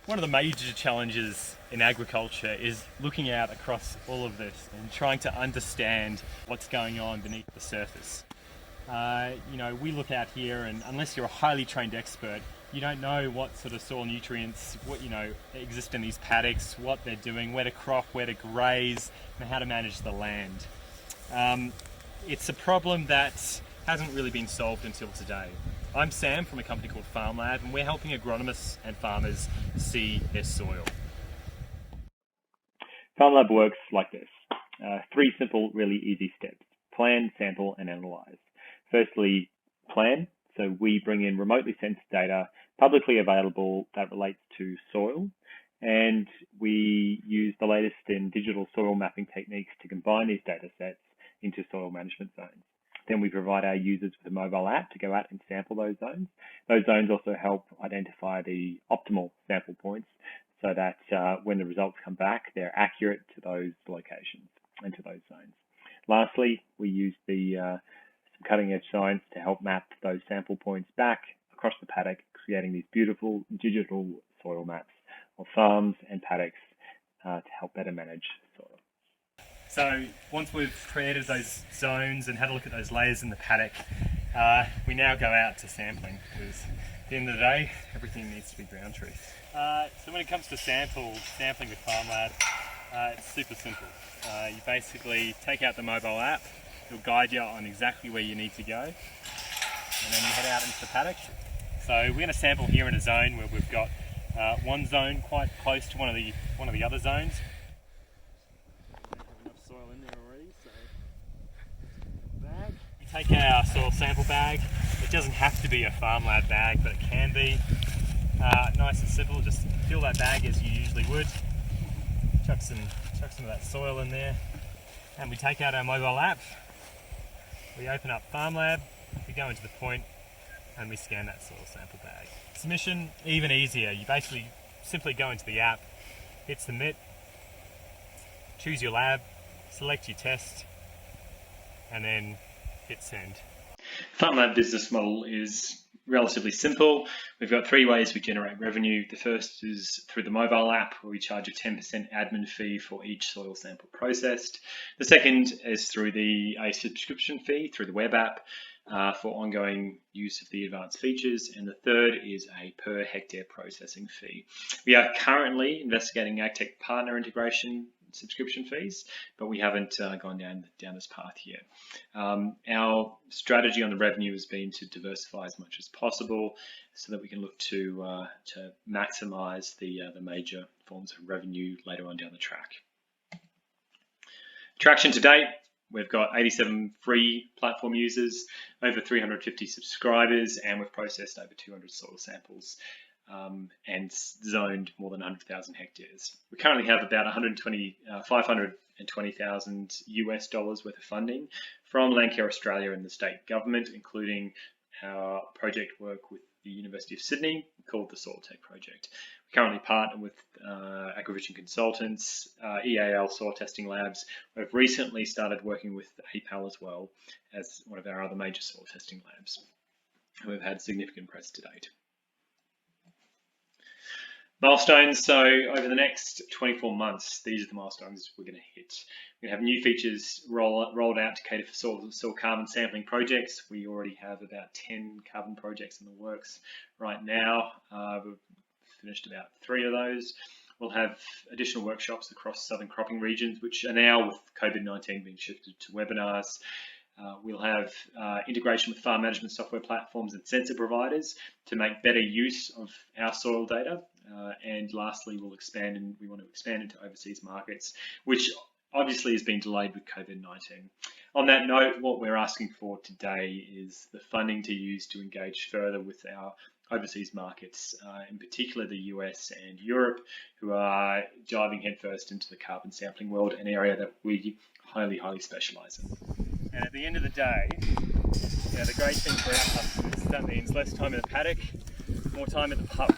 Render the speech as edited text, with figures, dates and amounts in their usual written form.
One of the major challenges in agriculture is looking out across all of this and trying to understand what's going on beneath the surface. We look out here, and unless you're a highly trained expert, you don't know what sort of soil nutrients exist in these paddocks, what they're doing, where to crop, where to graze, and how to manage the land. It's a problem that hasn't really been solved until today. I'm Sam from a company called FarmLab, and we're helping agronomists and farmers see their soil. FarmLab works like this. 3 simple, really easy steps. Plan, sample, and analyze. Firstly, plan. So we bring in remotely sensed data, publicly available, that relates to soil. And we use the latest in digital soil mapping techniques to combine these data sets into soil management zones. Then we provide our users with a mobile app to go out and sample those zones. Those zones also help identify the optimal sample points so that when the results come back, they're accurate to those locations and to those zones. Lastly, we use some cutting-edge science to help map those sample points back across the paddock, creating these beautiful digital soil maps of farms and paddocks to help better manage soil. So once we've created those zones and had a look at those layers in the paddock, we now go out to sampling, because at the end of the day, everything needs to be ground truth. So when it comes to sampling with FarmLab, it's super simple. You basically take out the mobile app, it'll guide you on exactly where you need to go, and then you head out into the paddock. So we're going to sample here in a zone where we've got one zone quite close to one of the other zones. Soil in there already, so bag. We take our soil sample bag. It doesn't have to be a FarmLab bag, but it can be. Nice and simple, just fill that bag as you usually would. Chuck some of that soil in there, and we take out our mobile app. We open up FarmLab, we go into the point, and we scan that soil sample bag. Submission, even easier. You basically simply go into the app, hit submit, choose your lab, select your test, and then hit send. FarmLab business model is relatively simple. We've got 3 ways we generate revenue. The first is through the mobile app, where we charge a 10% admin fee for each soil sample processed. The second is through a subscription fee through the web app for ongoing use of the advanced features. And the third is a per hectare processing fee. We are currently investigating AgTech partner integration subscription fees, but we haven't gone down this path yet. Our strategy on the revenue has been to diversify as much as possible so that we can look to maximize the major forms of revenue later on down the track. Traction to date, we've got 87 free platform users, over 350 subscribers, and we've processed over 200 soil samples and zoned more than 100,000 hectares. We currently have about $520,000 US dollars worth of funding from Landcare Australia and the state government, including our project work with the University of Sydney called the Soil Tech Project. We currently partner with Agrivision Consultants, EAL Soil Testing Labs. We've recently started working with APAL as well as one of our other major soil testing labs. And we've had significant press to date. Milestones. So over the next 24 months, these are the milestones we're going to hit. We're going to have new features rolled out to cater for soil carbon sampling projects. We already have about 10 carbon projects in the works right now. We've finished about 3 of those. We'll have additional workshops across southern cropping regions, which are now, with COVID-19, being shifted to webinars. We'll have integration with farm management software platforms and sensor providers to make better use of our soil data. And lastly, we want to expand into overseas markets, which obviously has been delayed with COVID-19. On that note, what we're asking for today is the funding to use to engage further with our overseas markets, in particular the US and Europe, who are diving headfirst into the carbon sampling world, an area that we highly specialise in. And at the end of the day, the great thing for our customers is that means less time in the paddock, more time at the pub.